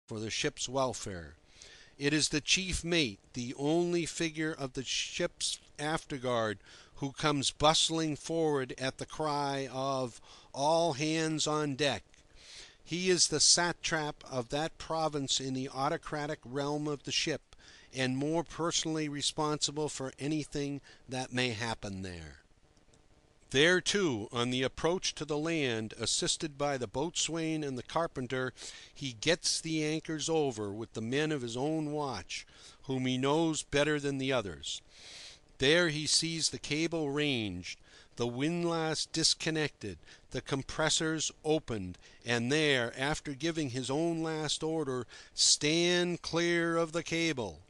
for the ship's welfare. It is the chief mate, the only figure of the ship's afterguard, who comes bustling forward at the cry of "All hands on deck." He is the satrap of that province in the autocratic realm of the ship, and more personally responsible for anything that may happen there. There, too, on the approach to the land, assisted by the boatswain and the carpenter, he gets the anchors over with the men of his own watch, whom he knows better than the others. There he sees the cable ranged, the windlass disconnected, the compressors opened, and there, after giving his own last order, "Stand clear of the cable,"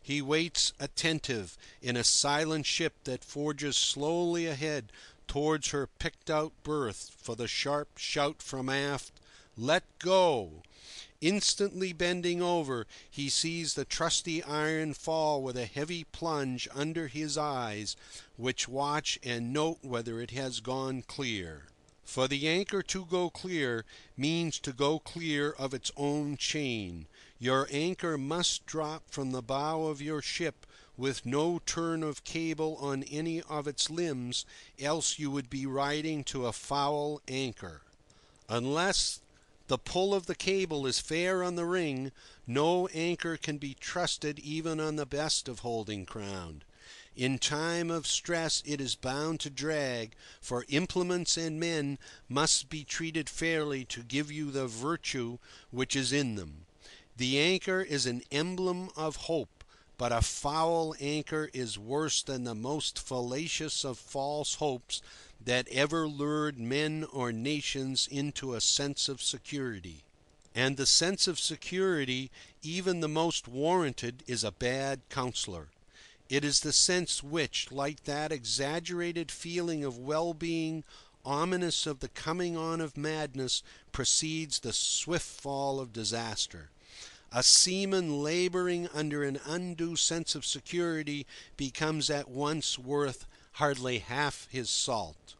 he waits attentive in a silent ship that forges slowly ahead towards her picked-out berth for the sharp shout from aft, "Let go!" Instantly bending over, he sees the trusty iron fall with a heavy plunge under his eyes, which watch and note whether it has gone clear. For the anchor to go clear means to go clear of its own chain. Your anchor must drop from the bow of your ship with no turn of cable on any of its limbs, else you would be riding to a foul anchor. Unless the pull of the cable is fair on the ring, no anchor can be trusted even on the best of holding ground. In time of stress it is bound to drag, for implements and men must be treated fairly to give you the virtue which is in them. The anchor is an emblem of hope, but a foul anchor is worse than the most fallacious of false hopes that ever lured men or nations into a sense of security. And the sense of security, even the most warranted, is a bad counsellor. It is the sense which, like that exaggerated feeling of well-being, ominous of the coming on of madness, precedes the swift fall of disaster. A seaman labouring under an undue sense of security becomes at once worth hardly half his salt.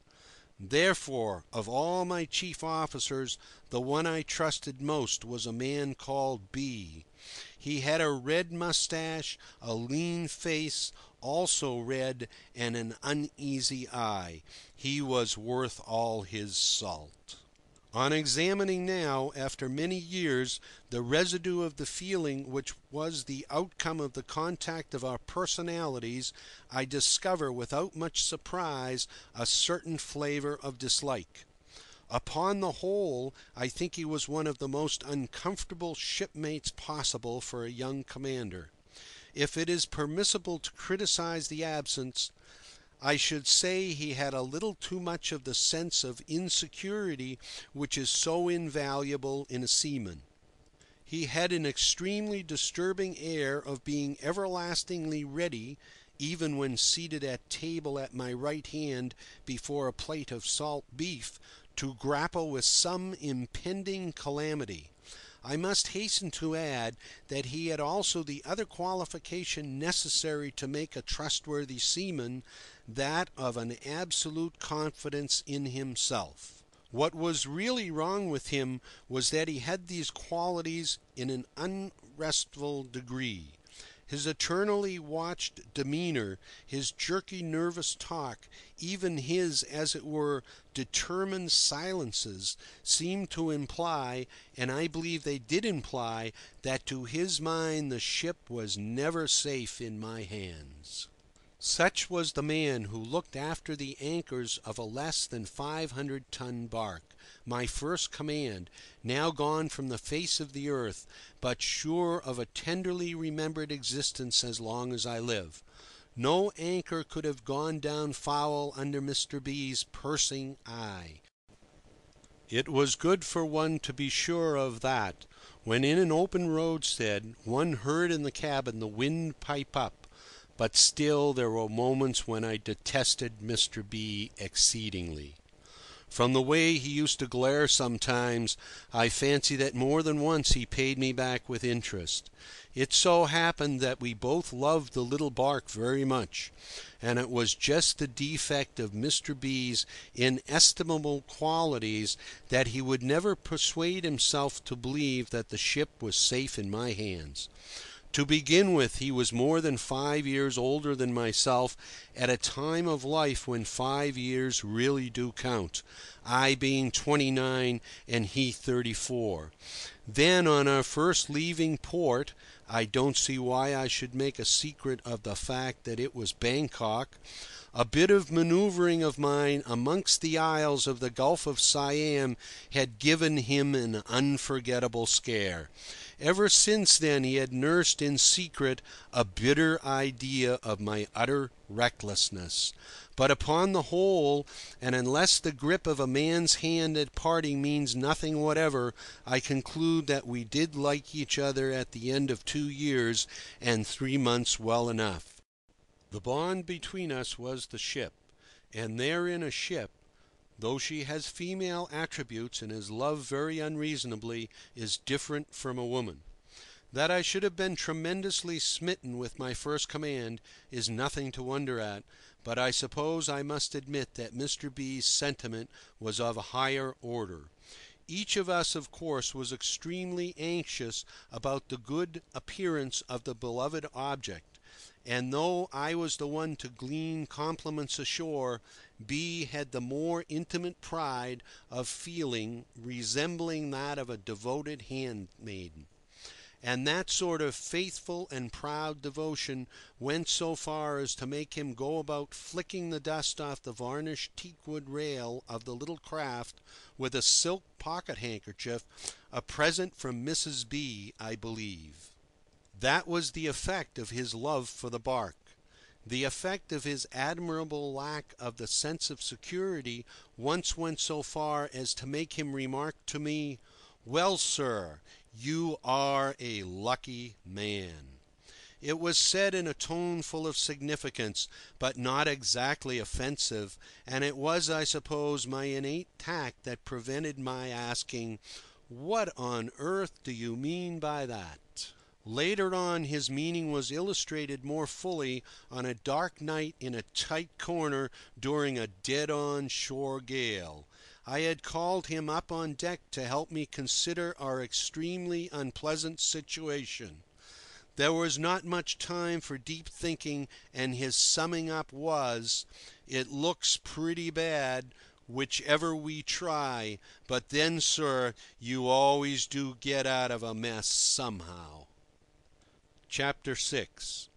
Therefore, of all my chief officers, the one I trusted most was a man called B. He had a red moustache, a lean face, also red, and an uneasy eye. He was worth all his salt. On examining now, after many years, the residue of the feeling which was the outcome of the contact of our personalities, I discover without much surprise a certain flavour of dislike. Upon the whole, I think he was one of the most uncomfortable shipmates possible for a young commander. If it is permissible to criticize the absence, I should say he had a little too much of the sense of insecurity which is so invaluable in a seaman. He had an extremely disturbing air of being everlastingly ready, even when seated at table at my right hand before a plate of salt beef, to grapple with some impending calamity. I must hasten to add that he had also the other qualification necessary to make a trustworthy seaman, that of an absolute confidence in himself. What was really wrong with him was that he had these qualities in an unrestful degree. His eternally watched demeanour, his jerky nervous talk, even his, as it were, determined silences, seemed to imply, and I believe they did imply, that to his mind the ship was never safe in my hands. Such was the man who looked after the anchors of a less than 500-ton barque, my first command, now gone from the face of the earth, but sure of a tenderly remembered existence as long as I live. No anchor could have gone down foul under Mr. B.'s piercing eye. It was good for one to be sure of that, when in an open roadstead one heard in the cabin the wind pipe up, but still there were moments when I detested Mr. B. exceedingly. From the way he used to glare sometimes, I fancy that more than once he paid me back with interest. It so happened that we both loved the little bark very much, and it was just the defect of Mr. B.'s inestimable qualities that he would never persuade himself to believe that the ship was safe in my hands. To begin with, he was more than 5 years older than myself at a time of life when 5 years really do count, I being 29 and he 34. Then, on our first leaving port, I don't see why I should make a secret of the fact that it was Bangkok, a bit of manoeuvring of mine amongst the isles of the Gulf of Siam had given him an unforgettable scare. Ever since then he had nursed in secret a bitter idea of my utter recklessness. But upon the whole, and unless the grip of a man's hand at parting means nothing whatever, I conclude that we did like each other at the end of 2 years and 3 months well enough. The bond between us was the ship, and therein a ship, though she has female attributes and is loved very unreasonably, is different from a woman. That I should have been tremendously smitten with my first command is nothing to wonder at, but I suppose I must admit that Mr. B.'s sentiment was of a higher order. Each of us, of course, was extremely anxious about the good appearance of the beloved object, and though I was the one to glean compliments ashore, B had the more intimate pride of feeling resembling that of a devoted handmaiden. And that sort of faithful and proud devotion went so far as to make him go about flicking the dust off the varnished teakwood rail of the little craft with a silk pocket-handkerchief, a present from Mrs. B, I believe. That was the effect of his love for the bark. The effect of his admirable lack of the sense of security once went so far as to make him remark to me, "Well, sir, you are a lucky man." It was said in a tone full of significance, but not exactly offensive, and it was, I suppose, my innate tact that prevented my asking, "What on earth do you mean by that?" Later on his meaning was illustrated more fully on a dark night in a tight corner during a dead-on shore gale. I had called him up on deck to help me consider our extremely unpleasant situation. There was not much time for deep thinking, and his summing up was, "It looks pretty bad, whichever we try, but then, sir, you always do get out of a mess somehow." Chapter 6.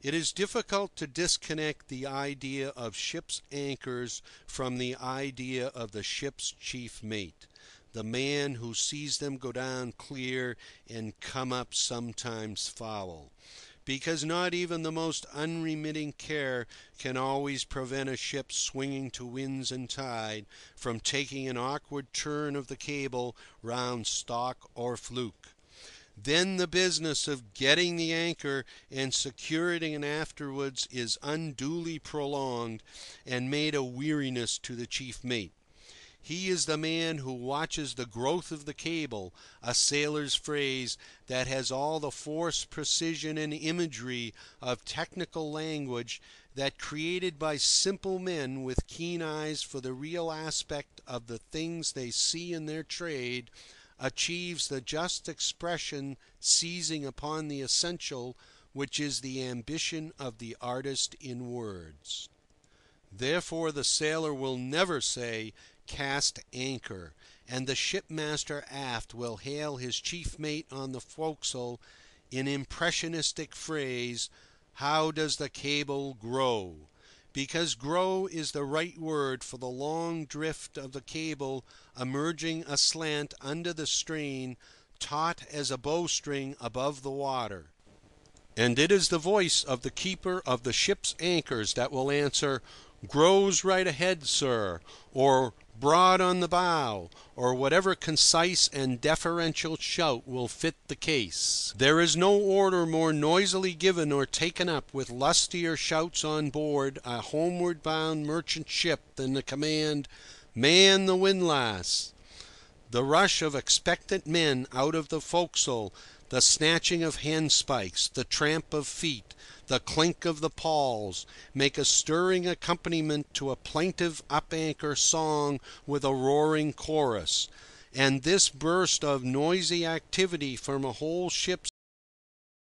It is difficult to disconnect the idea of ship's anchors from the idea of the ship's chief mate, the man who sees them go down clear and come up sometimes foul, because not even the most unremitting care can always prevent a ship swinging to winds and tide from taking an awkward turn of the cable round stock or fluke. Then the business of getting the anchor and securing it afterwards is unduly prolonged and made a weariness to the chief mate. He is the man who watches the growth of the cable, a sailor's phrase that has all the force, precision, and imagery of technical language that, created by simple men with keen eyes for the real aspect of the things they see in their trade, achieves the just expression seizing upon the essential, which is the ambition of the artist in words. Therefore the sailor will never say, "Cast anchor," and the shipmaster aft will hail his chief mate on the forecastle in impressionistic phrase, "How does the cable grow?" Because grow is the right word for the long drift of the cable emerging aslant under the strain, taut as a bowstring above the water. And it is the voice of the keeper of the ship's anchors that will answer, "Grows right ahead, sir," or "Broad on the bow," or whatever concise and deferential shout will fit the case. There is no order more noisily given or taken up with lustier shouts on board a homeward-bound merchant ship than the command, Man the windlass! The rush of expectant men out of the forecastle, the snatching of handspikes, the tramp of feet, the clink of the pawls, make a stirring accompaniment to a plaintive up-anchor song with a roaring chorus; and this burst of noisy activity from a whole ship's